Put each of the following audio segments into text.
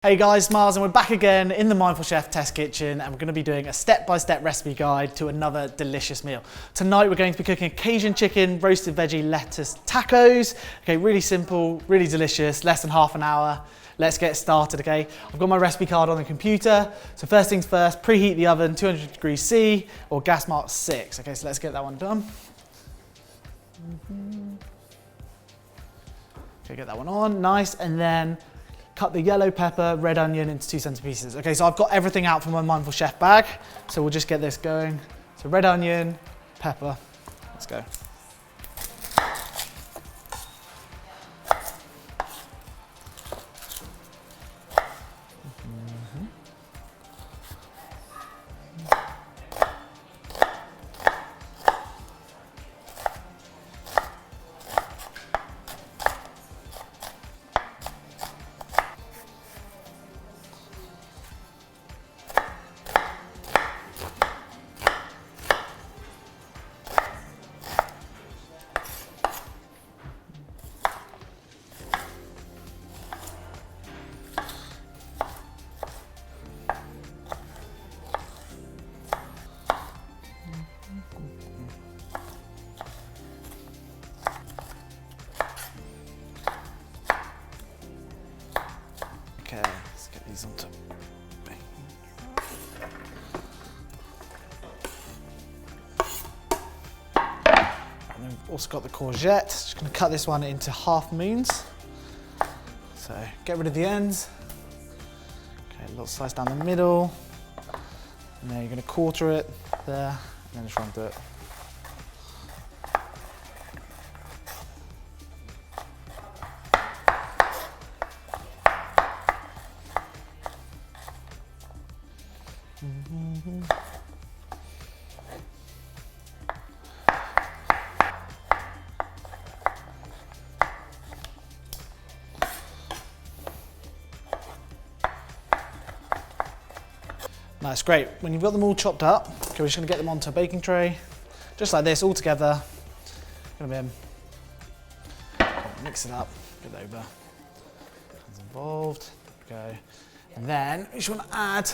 Hey guys, Myles, and we're back again in the Mindful Chef test kitchen, and we're going to be doing a step-by-step recipe guide to another delicious meal. Tonight we're going to be cooking Cajun chicken, roasted veggie, lettuce tacos. Okay, really simple, really delicious, less than half an hour. Let's get started, okay? I've got my recipe card on the computer. So first things first, preheat the oven, 200 degrees C or gas mark 6. Okay, so let's get that one done. Okay, get that one on, nice, and then cut the yellow pepper, red onion into 2 centimeter pieces. Okay, so I've got everything out from my Mindful Chef bag, so we'll just get this going. So red onion, pepper, let's go. Okay, let's get these on top. And then we've also got the courgette. Just going to cut this one into half moons. So get rid of the ends. Okay, a little slice down the middle. And then you're going to quarter it there, and then just run through it. Nice, great. When you've got them all chopped up, okay, we're just going to get them onto a baking tray, just like this, all together. Mix it up, get over. Hands involved. Go. And then you just want to add,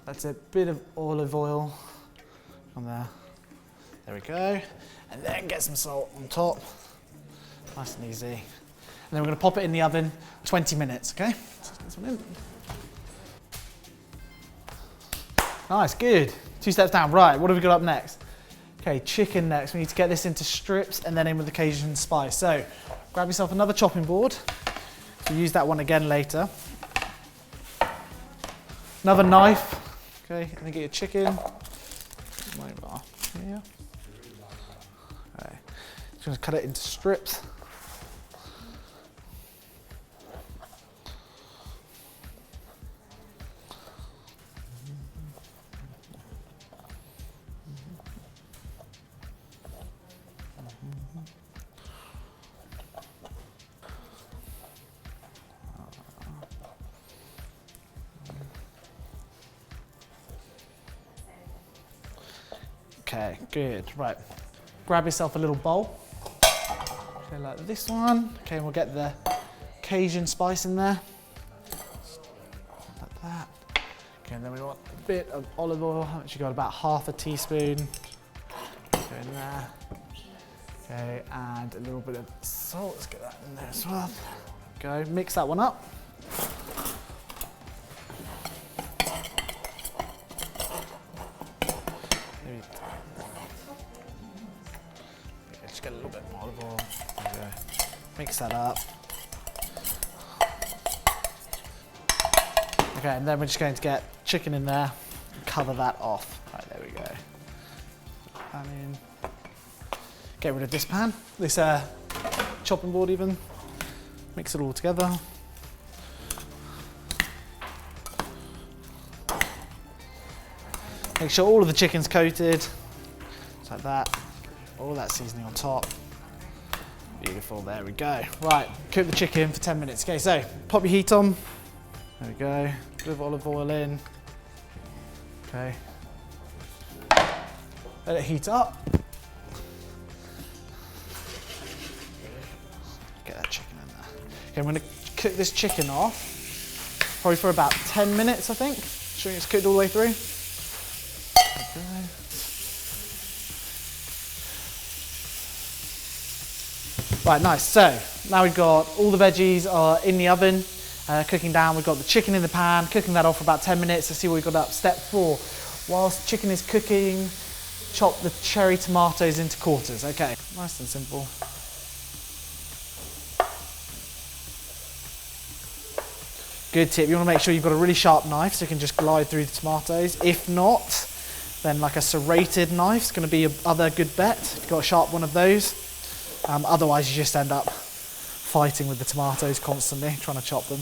that's a bit of olive oil on there. There we go. And then get some salt on top. Nice and easy. And then we're going to pop it in the oven 20 minutes, okay? So let's get this one in. Nice, good. 2 steps down. Right, what have we got up next? Okay, chicken next. We need to get this into strips and then in with the Cajun spice. So grab yourself another chopping board. We'll use that one again later. Another knife. Okay, and then get your chicken. Over here. Okay, just gonna cut it into strips. Okay, good, right. Grab yourself a little bowl. Okay, like this one. Okay, and we'll get the Cajun spice in there. Like that. Okay, and then we want a bit of olive oil. How much you got? About half a teaspoon. Go in there. Okay, and a little bit of salt. Let's get that in there as well. Go, mix that one up. Just get a little bit more olive oil. There we go. Mix that up. Okay, and then we're just going to get chicken in there and cover that off. Right, there we go. Pan in. Get rid of this pan, this chopping board even. Mix it all together. Make sure all of the chicken's coated, just like that. All that seasoning on top. Beautiful, there we go. Right, cook the chicken for 10 minutes. Okay, so pop your heat on. There we go, bit of olive oil in. Okay. Let it heat up. Get that chicken in there. Okay, I'm gonna cook this chicken off probably for about 10 minutes, I think. Ensuring it's cooked all the way through. Okay. Right, nice. So now we've got all the veggies are in the oven, cooking down. We've got the chicken in the pan, cooking that off for about 10 minutes. Let's see what we've got up. Step 4. Whilst chicken is cooking, chop the cherry tomatoes into quarters. Okay, nice and simple. Good tip, you want to make sure you've got a really sharp knife so you can just glide through the tomatoes. If not, then like a serrated knife is going to be your other good bet. If you've got a sharp one of those. Otherwise you just end up fighting with the tomatoes constantly, trying to chop them.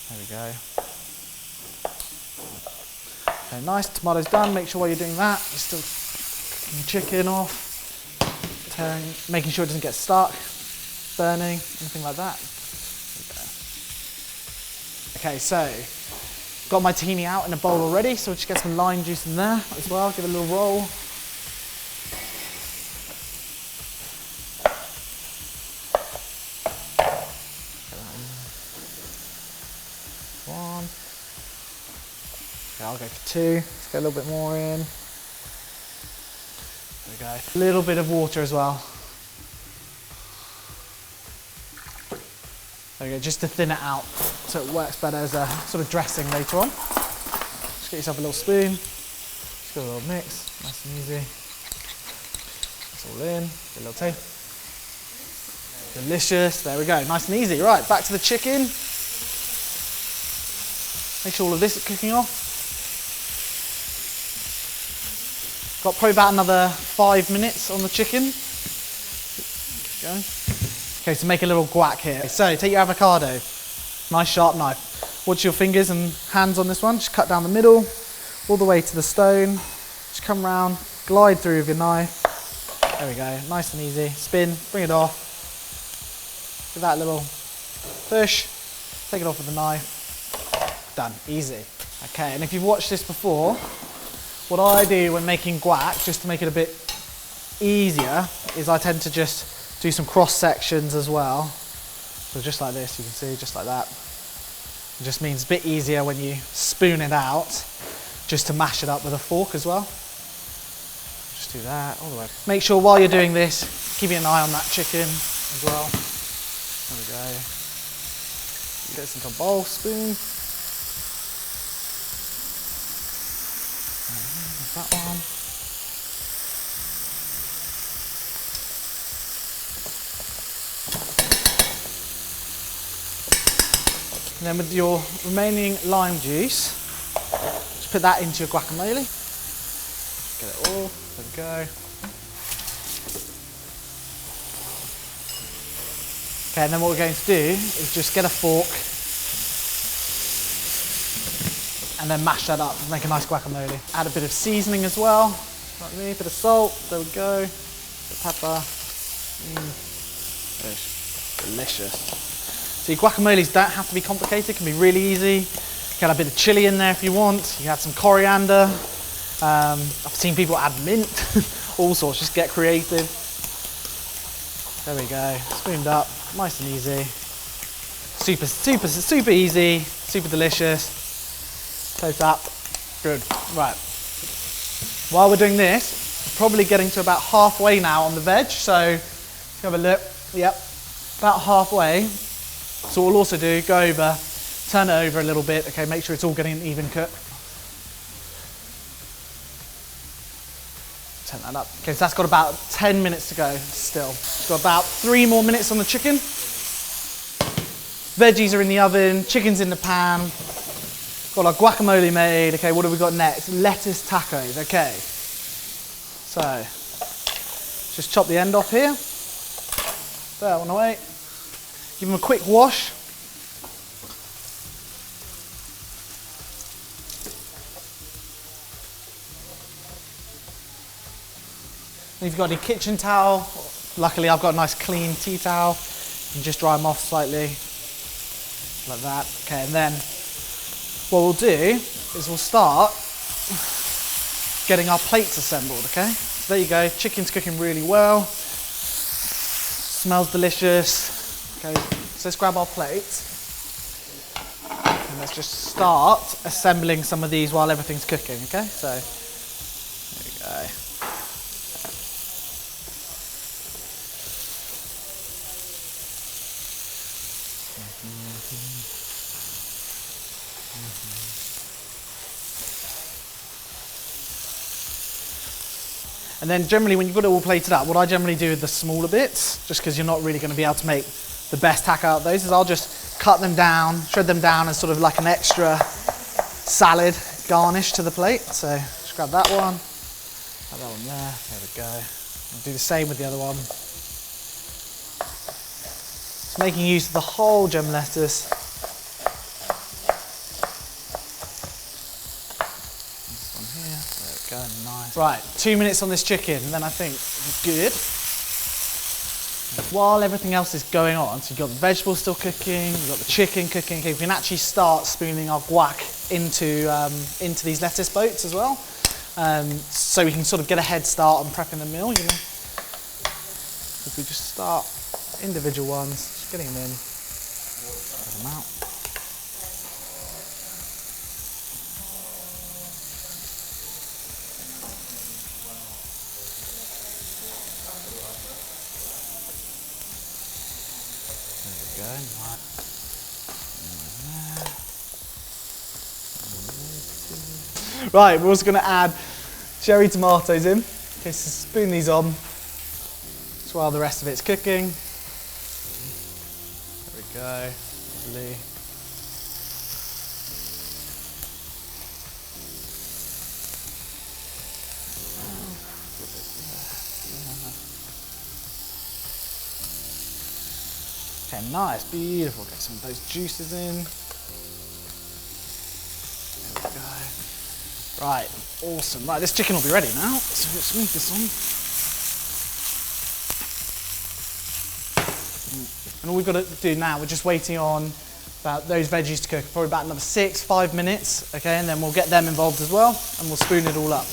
There we go. Okay, nice, tomatoes done. Make sure while you're doing that, you're still cooking your chicken off, making sure it doesn't get stuck, burning, anything like that. Okay, so got my tahini out in a bowl already, so we'll just get some lime juice in there as well, give it a little roll. One. Okay, I'll go for 2. Let's get a little bit more in. There we go. A little bit of water as well. There we go, just to thin it out so it works better as a sort of dressing later on. Just get yourself a little spoon, just give it a little mix, nice and easy. It's all in, get a little taste. Delicious, there we go, nice and easy. Right, back to the chicken. Make sure all of this is cooking off. Got probably about another 5 minutes on the chicken. Keep going. Okay, so make a little guac here. So take your avocado, nice sharp knife. Watch your fingers and hands on this one. Just cut down the middle, all the way to the stone. Just come round, glide through with your knife. There we go, nice and easy. Spin, bring it off. Give that a little push. Take it off with the knife. Done, easy. Okay, and if you've watched this before, what I do when making guac, just to make it a bit easier, is I tend to just do some cross sections as well. So just like this, you can see, just like that. It just means a bit easier when you spoon it out, just to mash it up with a fork as well. Just do that all the way. Make sure while you're doing this, keeping an eye on that chicken as well. There we go. Get this into a bowl, spoon. That one. And then with your remaining lime juice, just put that into your guacamole. Get it all, there we go. Okay, and then what we're going to do is just get a fork and then mash that up, make a nice guacamole. Add a bit of seasoning as well, like me, a bit of salt, there we go, a bit of pepper. Delicious. So your guacamoles don't have to be complicated, it can be really easy. You can add a bit of chili in there if you want, you can add some coriander. I've seen people add mint, all sorts, just get creative. There we go, spooned up, nice and easy. Super easy, super delicious. Toast up, good, right. While we're doing this, we're probably getting to about halfway now on the veg, so let's have a look, yep, about halfway. So what we'll also do, go over, turn it over a little bit, okay, make sure it's all getting an even cook. Turn that up. Okay, so that's got about 10 minutes to go still. It's got about 3 more minutes on the chicken. Veggies are in the oven, chicken's in the pan. Got our guacamole made. Okay, what have we got next? Lettuce tacos, okay. So, just chop the end off here. Throw that one away. Give them a quick wash. And if you've got any kitchen towel, luckily I've got a nice clean tea towel. You can just dry them off slightly, like that. Okay, and then what we'll do is we'll start getting our plates assembled, okay? So there you go, chicken's cooking really well. Smells delicious. Okay, so let's grab our plates. There And let's just start assembling some of these while everything's cooking, okay? So, there we go. And then generally when you've got it all plated up, what I generally do with the smaller bits, just because you're not really going to be able to make the best taco out of those, is I'll just cut them down, shred them down as sort of like an extra salad garnish to the plate. So just grab that one, add that one there, there we go. I'll do the same with the other one. Just making use of the whole gem lettuce. Go, nice. Right, 2 minutes on this chicken, and then I think we're good. While everything else is going on, so you've got the vegetables still cooking, you've got the chicken cooking, okay, we can actually start spooning our guac into these lettuce boats as well. So we can sort of get a head start on prepping the meal, you know. If we just start individual ones, just getting them in, get them out. Right, we're also going to add cherry tomatoes in. Okay, so spoon these on just while the rest of it's cooking. There we go, lovely. Okay, nice, beautiful. Get some of those juices in. There we go. Right, awesome. Right, this chicken will be ready now. So let's move this on. And all we've got to do now, we're just waiting on about those veggies to cook, probably about another 5 minutes, okay, and then we'll get them involved as well, and we'll spoon it all up.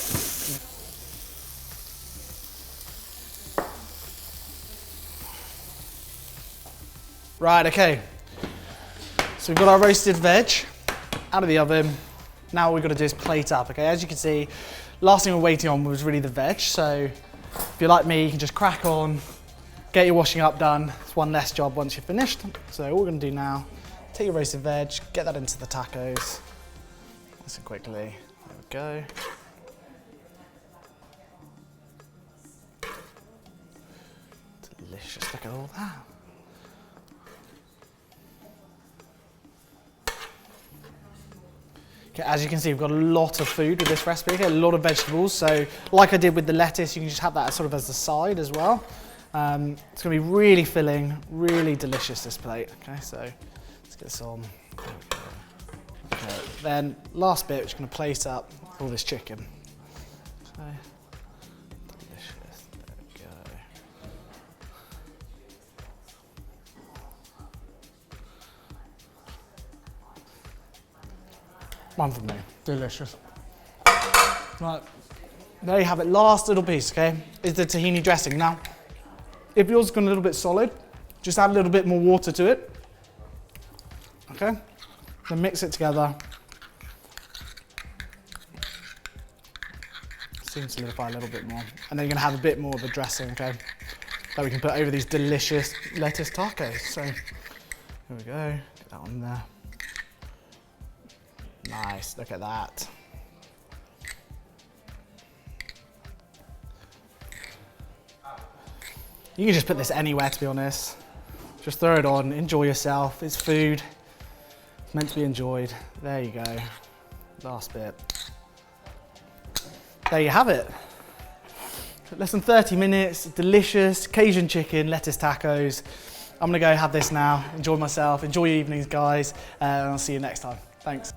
Right, okay. So we've got our roasted veg out of the oven. Now all we've got to do is plate up, okay? As you can see, last thing we're waiting on was really the veg. So if you're like me, you can just crack on, get your washing up done. It's one less job once you're finished. So all we're gonna do now, take your roasted veg, get that into the tacos. Nice and quickly, there we go. Delicious, look at all that. Okay, as you can see, we've got a lot of food with this recipe, okay, a lot of vegetables. So like I did with the lettuce, you can just have that sort of as the side as well. It's gonna be really filling, really delicious, this plate. Okay, so let's get this on. Okay, then last bit, we're just gonna plate up all this chicken. Okay, delicious, there we go. One for me, delicious. Right, there you have it. Last little piece, okay, is the tahini dressing. Now, if yours has gone a little bit solid, just add a little bit more water to it. Okay, then mix it together. Seems to solidify a little bit more. And then you're gonna have a bit more of the dressing, okay, that we can put over these delicious lettuce tacos. So, here we go, get that on there. Nice, look at that. You can just put this anywhere, to be honest. Just throw it on, enjoy yourself. It's food, it's meant to be enjoyed. There you go, last bit. There you have it. Less than 30 minutes, delicious Cajun chicken, lettuce tacos. I'm gonna go have this now, enjoy myself, enjoy your evenings, guys, and I'll see you next time. Thanks.